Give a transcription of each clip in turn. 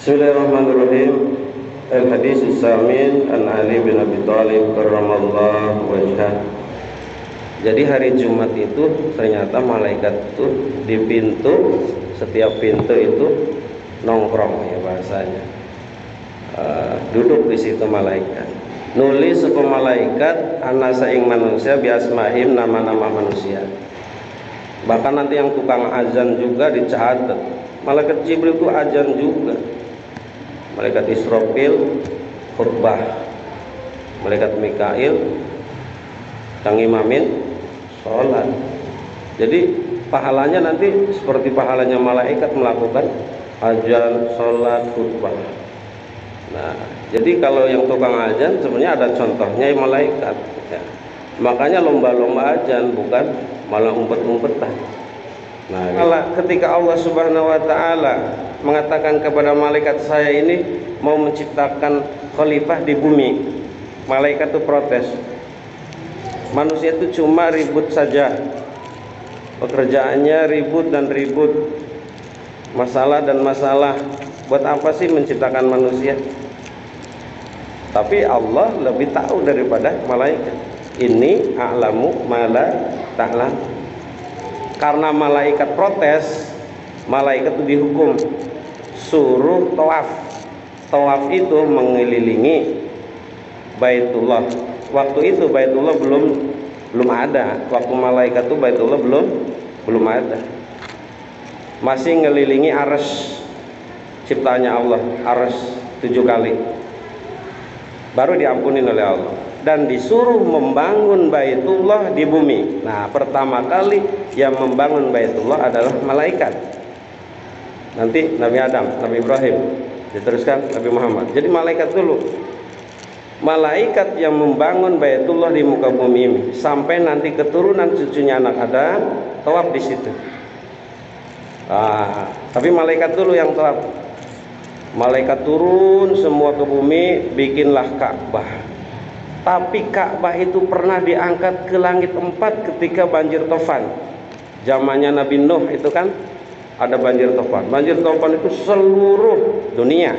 Bismillahirrahmanirrahim. Al-hadis Samin an Ali bin Abi Thalib karramallahu wajhah. Jadi hari Jumat itu ternyata malaikat itu di pintu, setiap pintu itu nongkrong ya bahasanya. Duduk di situ malaikat. Nulis sepuluh malaikat anasa ing manusia biasmahim, nama-nama manusia. Bahkan nanti yang tukang azan juga dicatat. Malaikat Jibril itu azan juga. Malaikat Israfil khutbah, malaikat Mikail kang imamin sholat. Jadi pahalanya nanti seperti pahalanya malaikat melakukan azan, sholat, khutbah. Nah, jadi kalau yang tukang azan sebenarnya ada contohnya malaikat ya. Makanya lomba-lomba azan, bukan malah umpet-umpetan. Nah, ketika Allah Subhanahu wa taala mengatakan kepada malaikat, saya ini mau menciptakan khalifah di bumi, malaikat itu protes. Manusia itu cuma ribut saja, pekerjaannya ribut dan ribut, masalah dan masalah. Buat apa sih menciptakan manusia? Tapi Allah lebih tahu daripada malaikat. Ini a'lamu ma la ta'lam. Karena malaikat protes, malaikat itu dihukum suruh tawaf. Tawaf itu mengelilingi Baitullah. Waktu itu Baitullah belum ada. Waktu malaikat itu Baitullah belum ada. Masih ngelilingi arsy ciptanya Allah, arsy 7 kali. Baru diampunin oleh Allah. Dan disuruh membangun Baitullah di bumi. Nah, pertama kali yang membangun Baitullah adalah malaikat. Nanti Nabi Adam, Nabi Ibrahim, diteruskan Nabi Muhammad. Jadi malaikat dulu. Malaikat yang membangun Baitullah di muka bumi ini, sampai nanti keturunan cucunya anak Adam tawaf di situ. Tapi malaikat dulu yang tawaf. Malaikat turun semua ke bumi, bikinlah Ka'bah. Tapi Ka'bah itu pernah diangkat ke langit 4 ketika banjir Tofan. Zamannya Nabi Nuh itu kan ada banjir Tofan. Banjir Tofan itu seluruh dunia,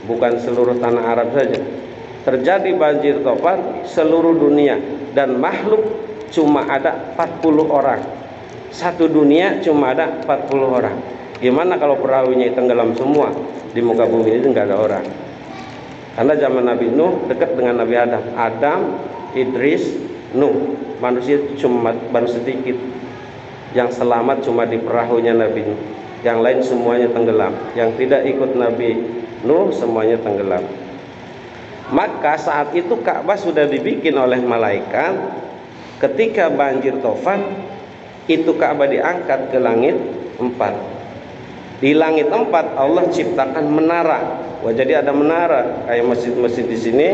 bukan seluruh tanah Arab saja. Terjadi banjir Tofan seluruh dunia, dan makhluk cuma ada 40 orang. Satu dunia cuma ada 40 orang. Gimana kalau perahunya tenggelam semua? Di muka bumi itu nggak ada orang. Karena zaman Nabi Nuh dekat dengan Nabi Adam. Adam, Idris, Nuh. Manusia cuma baru sedikit. Yang selamat cuma di perahunya Nabi Nuh. Yang lain semuanya tenggelam. Yang tidak ikut Nabi Nuh semuanya tenggelam. Maka saat itu Ka'bah sudah dibikin oleh malaikat. Ketika banjir Tofan, itu Ka'bah diangkat ke langit 4. Di langit 4 Allah ciptakan menara. Wah, jadi ada menara kayak masjid-masjid di sini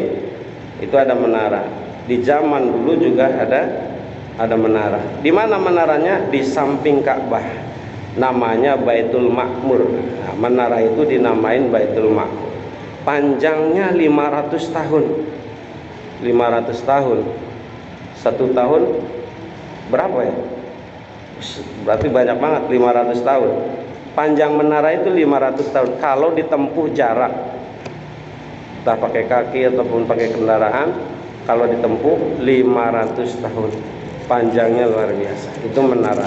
itu ada menara. Di zaman dulu juga ada menara. Di mana menaranya? Di samping Ka'bah. Namanya Baitul Ma'mur. Nah, menara itu dinamain Baitul Ma'mur. Panjangnya 500 tahun. 500 tahun. 1 tahun berapa ya? Berarti banyak banget 500 tahun. Panjang menara itu 500 tahun kalau ditempuh jarak, entah pakai kaki ataupun pakai kendaraan. Kalau ditempuh 500 tahun, panjangnya luar biasa. Itu menara.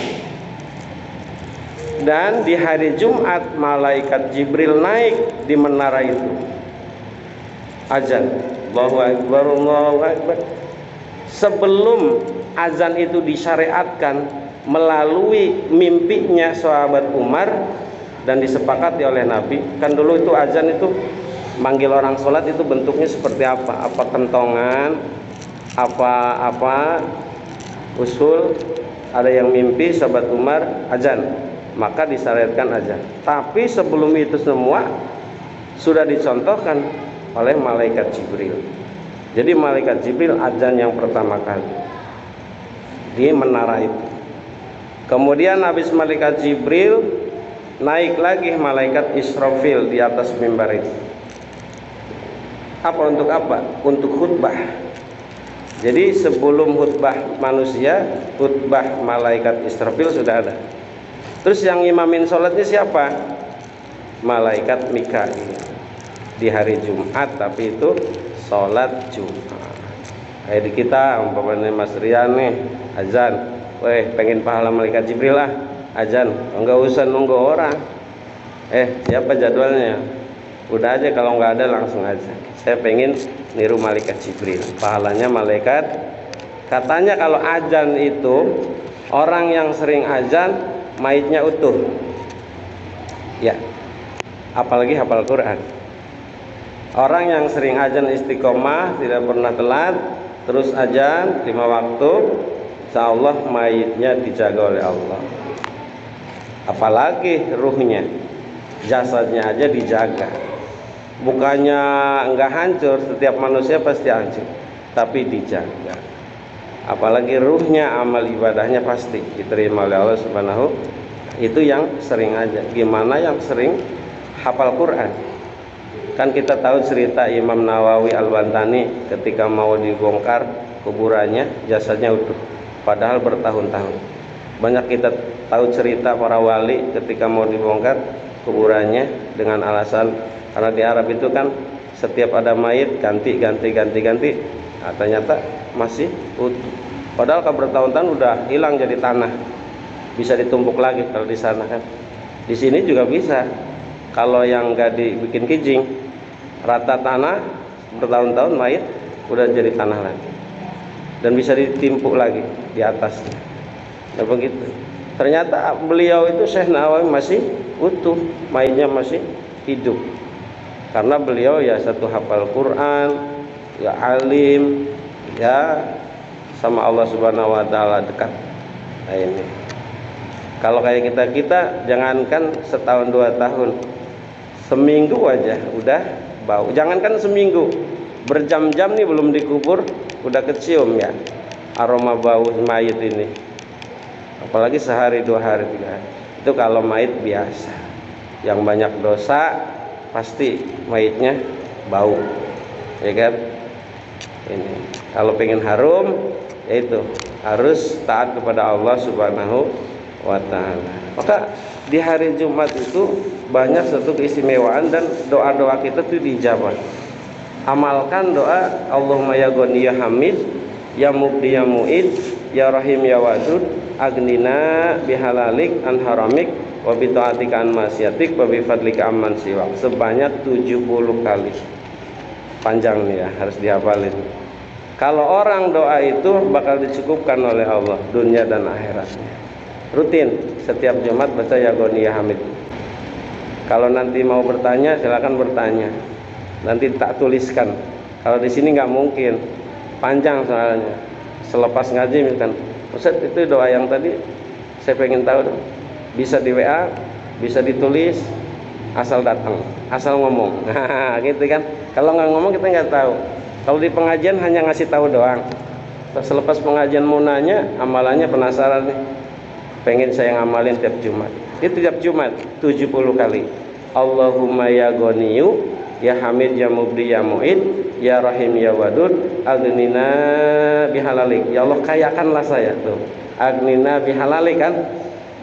Dan di hari Jumat malaikat Jibril naik di menara itu, azan, Allahu Akbar, Allahu Akbar. Sebelum azan itu disyariatkan melalui mimpinya sahabat Umar dan disepakati oleh Nabi. Kan dulu itu azan itu manggil orang sholat itu bentuknya seperti apa? Apa kentongan, apa usul. Ada yang mimpi sahabat Umar azan, maka disyariatkan azan. Tapi sebelum itu semua sudah dicontohkan oleh malaikat Jibril. Jadi malaikat Jibril azan yang pertama kali di menara itu. Kemudian habis malaikat Jibril naik lagi malaikat Israfil di atas mimbar itu. Apa? Untuk apa? Untuk khutbah. Jadi sebelum khutbah manusia, khutbah malaikat Israfil sudah ada. Terus yang imamin sholatnya siapa? malaikat Mikail di hari Jumat, tapi itu sholat Jumat. Kayak di kita umpamanya Mas Rian nih azan, weh pengen pahala malaikat Jibril lah, azan, enggak usah nunggu orang. Siapa jadwalnya? Udah aja, kalau nggak ada langsung aja. Saya pengen niru malaikat Jibril, pahalanya malaikat. Katanya kalau azan itu orang yang sering azan maitnya utuh. Ya, apalagi hafal Quran. Orang yang sering azan istiqomah, tidak pernah telat, terus azan 5 waktu, insyaallah mayitnya dijaga oleh Allah. Apalagi ruhnya, jasadnya aja dijaga. Bukannya enggak hancur, setiap manusia pasti hancur, tapi dijaga. Apalagi ruhnya, amal ibadahnya pasti diterima oleh Allah Subhanahu. Itu yang sering aja. Gimana yang sering hafal Quran? Kan kita tahu cerita Imam Nawawi Al-Bantani ketika mau dibongkar kuburannya, jasadnya utuh, padahal bertahun-tahun. Banyak kita tahu cerita para wali ketika mau dibongkar kuburannya dengan alasan karena di Arab itu kan setiap ada mayit ganti. Nah, ternyata masih utuh. Padahal kalau bertahun-tahun udah hilang jadi tanah, bisa ditumpuk lagi kalau di sana kan. Di sini juga bisa. Kalau yang nggak dibikin kijing, rata tanah bertahun-tahun mayit udah jadi tanah lagi dan bisa ditimpuk lagi di atasnya. Dan begitu. Ternyata beliau itu Syekh Nawawi masih utuh, mayitnya masih hidup. Karena beliau ya satu hafal Quran, ya alim, ya sama Allah Subhanahu wa taala dekat. Nah, ini. Kalau kayak kita jangankan setahun 2 tahun, seminggu aja udah bau. Jangankan seminggu, berjam-jam nih belum dikubur udah kecium ya aroma bau mayit ini. Apalagi sehari 2 hari 3 hari. Itu kalau mayit biasa. Yang banyak dosa pasti mayitnya bau, ya kan? Ini kalau pengen harum, yaitu harus taat kepada Allah Subhanahu wa ta'ala. Maka di hari Jumat itu banyak satu keistimewaan dan doa-doa kita itu dijabah. Amalkan doa Allahumma ya Ghani ya Hamid, ya Mubdi ya Mu'id, ya Rahim ya Wadud, agnina bihalalik an haramik, wa bi ta'atika an masyatik, wa bi fadlika amman siwak. Sebanyak 70 kali. Panjang nih ya, harus dihafalin. Kalau orang doa itu bakal dicukupkan oleh Allah dunia dan akhiratnya. Rutin setiap Jumat baca ya Ghani ya Hamid. Kalau nanti mau bertanya silakan bertanya. Nanti tak tuliskan. Kalau di sini nggak mungkin, panjang soalnya. Selepas ngaji misalkan, Ustaz itu doa yang tadi saya pengen tahu. Bisa di WA, bisa ditulis, asal datang, asal ngomong. Nah, gitu kan. Kalau nggak ngomong kita nggak tahu. Kalau di pengajian hanya ngasih tahu doang. Selepas pengajian mau nanya, amalannya penasaran nih. Pengen saya ngamalin tiap Jumat. Itu tiap Jumat 70 kali. Allahumma ya Ghaniyu, ya Hamid ya Mubdi ya Mu'id, ya Rahim ya Wadud, agnina bihalalik. Ya Allah kayakanlah saya tuh. Agnina bihalalik kan.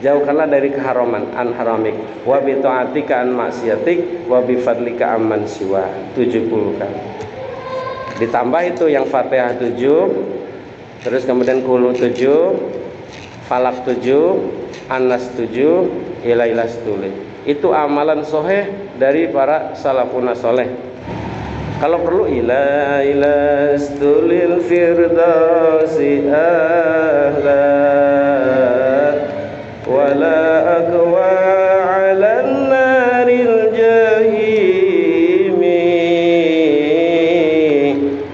Jauhkanlah dari keharaman, an haramik, wa bi ta'atika an maksiatik, wa bi fadlika amman siwa. 70 kali. Ditambah itu yang Fatihah 7, terus kemudian Qul 7, Falak 7, An-Nas 7, Ilailas 7. Itu amalan soheh dari para salafun soleh. Kalau perlu ilailas tulil firdausi ahla wala aqwa 'alan naril jahimi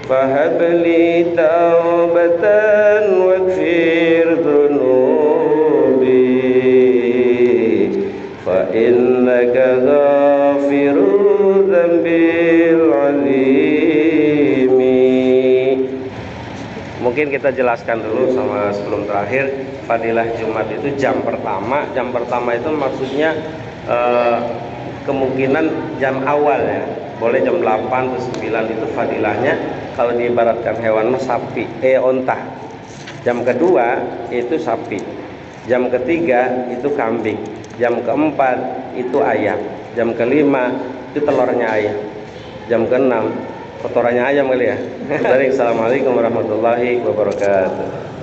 fahabli taubatan waghfir dhunubi fa innaka ghafiru dzambil 'azimi. Mungkin kita jelaskan dulu sama sebelum terakhir fadilah Jumat itu jam pertama itu maksudnya kemungkinan jam awal ya, boleh jam 8 atau 9 itu fadilahnya. Kalau diibaratkan hewan mah sapi, onta. Jam kedua itu sapi, jam ketiga itu kambing. jam keempat itu ayam, jam kelima itu telurnya ayam, jam keenam kotorannya ayam kali ya. Assalamualaikum warahmatullahi wabarakatuh.